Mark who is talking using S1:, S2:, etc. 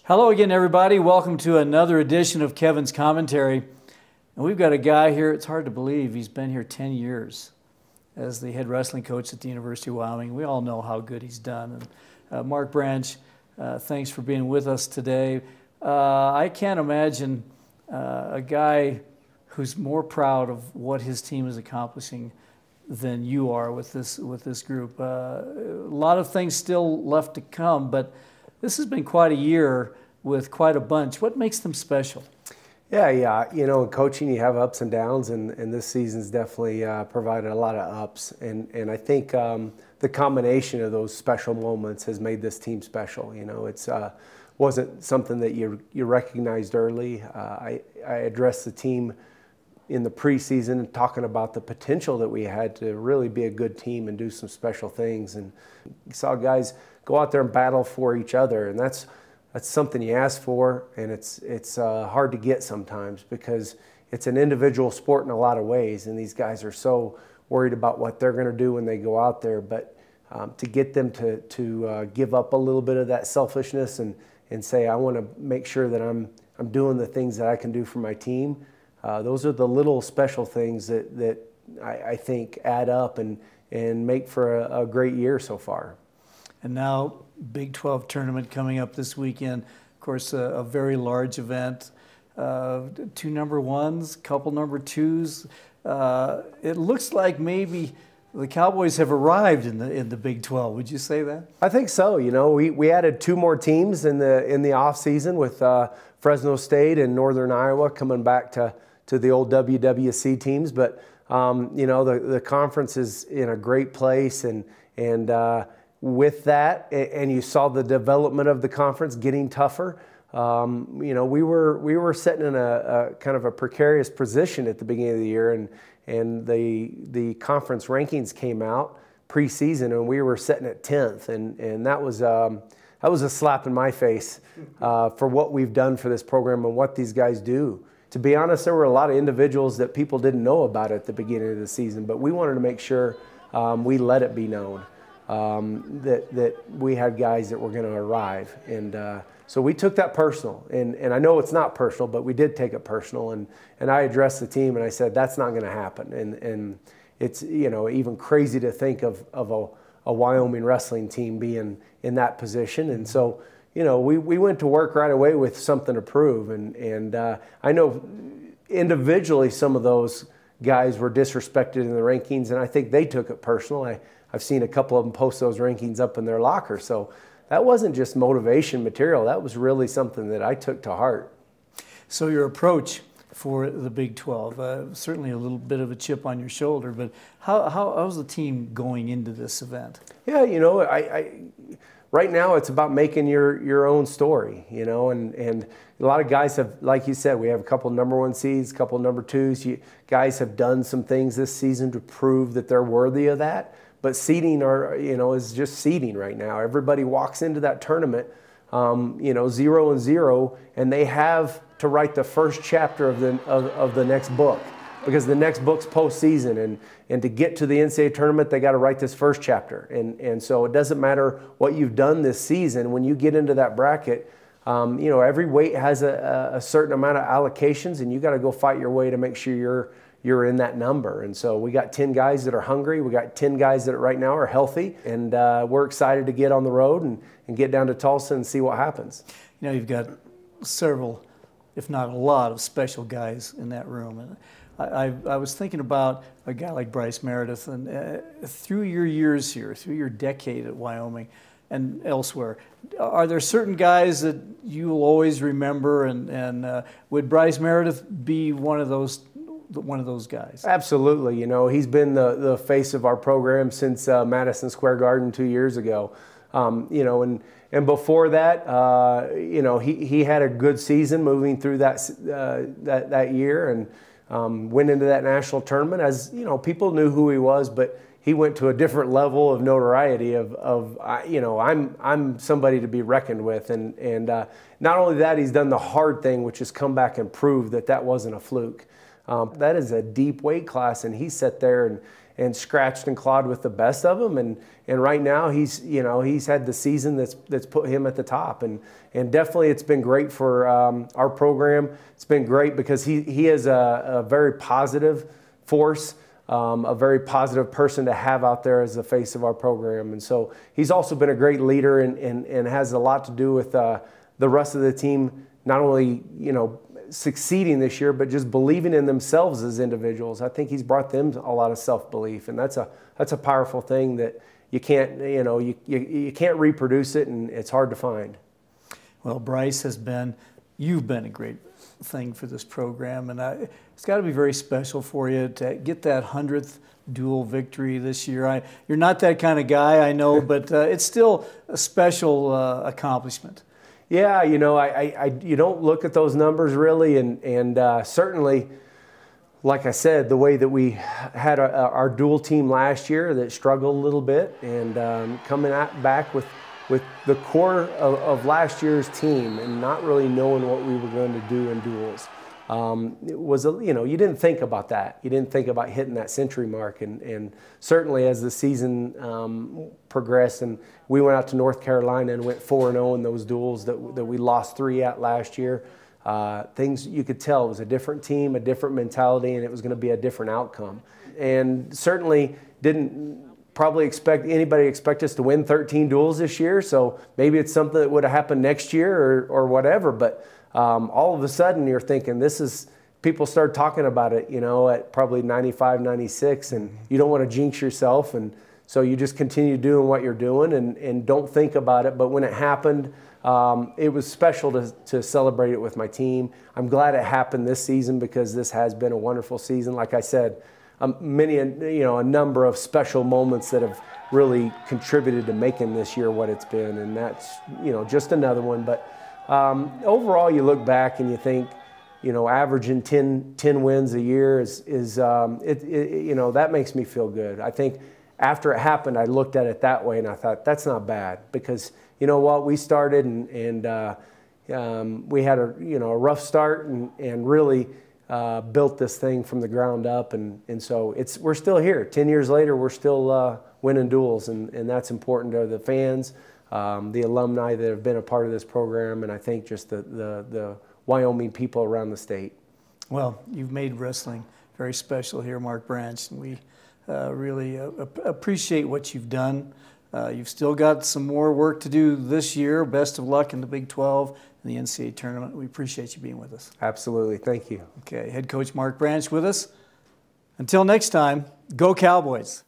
S1: Hello again, everybody. Welcome to another edition of Kevin's Commentary. And we've got a guy here, it's hard to believe, he's been here 10 years as the head wrestling coach at the University of Wyoming. We all know how good he's done. And Mark Branch, thanks for being with us today. I can't imagine a guy who's more proud of what his team is accomplishing than you are with this group. A lot of things still left to come, but this has been quite a year with quite a bunch. What makes them special?
S2: Yeah. You know, in coaching you have ups and downs, and this season's definitely provided a lot of ups. And I think the combination of those special moments has made this team special. You know, it's wasn't something that you recognized early. I addressed the team in the preseason talking about the potential that we had to really be a good team and do some special things. And you saw guys go out there and battle for each other, and that's something you ask for, and it's hard to get sometimes because it's an individual sport in a lot of ways, and these guys are so worried about what they're going to do when they go out there. But to get them to give up a little bit of that selfishness and say, I want to make sure that I'm doing the things that I can do for my team, those are the little special things that I think add up and make for a great year so far.
S1: And now, Big 12 tournament coming up this weekend. Of course, a very large event. 2 number ones, couple number twos. It looks like maybe the Cowboys have arrived in the Big 12. Would you say that?
S2: I think so. You know, we added 2 more teams in the off season with Fresno State and Northern Iowa coming back to the old WWC teams. But you know, the conference is in a great place, and with that, and you saw the development of the conference getting tougher. You know, we were sitting in a kind of a precarious position at the beginning of the year, and the conference rankings came out preseason, and we were sitting at 10th, and that was a slap in my face for what we've done for this program and what these guys do. To be honest, there were a lot of individuals that people didn't know about at the beginning of the season, but we wanted to make sure we let it be known. That we had guys that were going to arrive, and so we took that personal, and I know it's not personal, but we did take it personal, and I addressed the team and I said that's not going to happen, and it's, you know, even crazy to think of a Wyoming wrestling team being in that position. And so, you know, we went to work right away with something to prove, and I know individually some of those guys were disrespected in the rankings, and I think they took it personal. I've seen a couple of them post those rankings up in their locker. So that wasn't just motivation material. That was really something that I took to heart.
S1: So your approach for the Big 12, certainly a little bit of a chip on your shoulder, but how's the team going into this event?
S2: Yeah, you know, right now it's about making your own story, you know, and a lot of guys have, like you said, we have a couple number 1 seeds, a couple number 2s. Guys have done some things this season to prove that they're worthy of that. But seeding is just seeding right now. Everybody walks into that tournament, 0-0, and they have to write the first chapter of the next book, because the next book's postseason, and to get to the NCAA tournament, they got to write this first chapter. And so it doesn't matter what you've done this season. When you get into that bracket, you know, every weight has a certain amount of allocations, and you got to go fight your way to make sure you're in that number. And so we got 10 guys that are hungry. We got 10 guys that right now are healthy, and we're excited to get on the road and get down to Tulsa and see what happens.
S1: You know, you've got several, if not a lot, of special guys in that room. And I was thinking about a guy like Bryce Meredith, and through your years here, through your decade at Wyoming and elsewhere, are there certain guys that you will always remember, and would Brice Meredith be one of those guys? Absolutely.
S2: You know, he's been the face of our program since Madison Square Garden 2 years ago. You know, and before that, you know, he had a good season moving through that year, and went into that national tournament. As you know, people knew who he was, but he went to a different level of notoriety you know, I'm somebody to be reckoned with, and not only that, he's done the hard thing, which is come back and prove that wasn't a fluke. That is a deep weight class, and he sat there and scratched and clawed with the best of them. And right now he's had the season that's put him at the top. And definitely it's been great for our program. It's been great because he is a very positive force, a very positive person to have out there as the face of our program. And so he's also been a great leader and has a lot to do with the rest of the team, not only, succeeding this year, but just believing in themselves as individuals. I think he's brought them a lot of self-belief, and that's a powerful thing that you can't, you can't reproduce it, and it's hard to find.
S1: Well, Brice, you've been a great thing for this program, and it's got to be very special for you to get that 100th dual victory this year. You're not that kind of guy, I know, but it's still a special accomplishment.
S2: Yeah, you don't look at those numbers really, and certainly, like I said, the way that we had our dual team last year that struggled a little bit, and coming back with the core of last year's team and not really knowing what we were going to do in duels. It was you didn't think about that. You didn't think about hitting that century mark, and certainly as the season progressed, and we went out to North Carolina and went 4-0 in those duels that we lost 3 at last year. Things you could tell it was a different team, a different mentality, and it was going to be a different outcome. And certainly didn't probably expect us to win 13 duels this year. So maybe it's something that would have happened next year or whatever, but. All of a sudden you're thinking people start talking about it, at probably 95, 96, and you don't want to jinx yourself, and so you just continue doing what you're doing and don't think about it. But when it happened, it was special to celebrate it with my team. I'm glad it happened this season because this has been a wonderful season. Like I said, a number of special moments that have really contributed to making this year what it's been, and that's, just another one. But overall, you look back and you think, averaging 10 wins a year that makes me feel good. I think after it happened, I looked at it that way and I thought, that's not bad, because you know what, we started and we had a rough start and really built this thing from the ground up, and so we're still here. 10 years later, we're still winning duels, and that's important to the fans. The alumni that have been a part of this program, and I think just the Wyoming people around the state. Well,
S1: you've made wrestling very special here, Mark Branch, and we really appreciate what you've done. You've still got some more work to do this year. Best of luck in the Big 12 and the NCAA tournament. We appreciate you being with us.
S2: Absolutely. Thank you.
S1: Okay, head coach Mark Branch with us. Until next time, go Cowboys.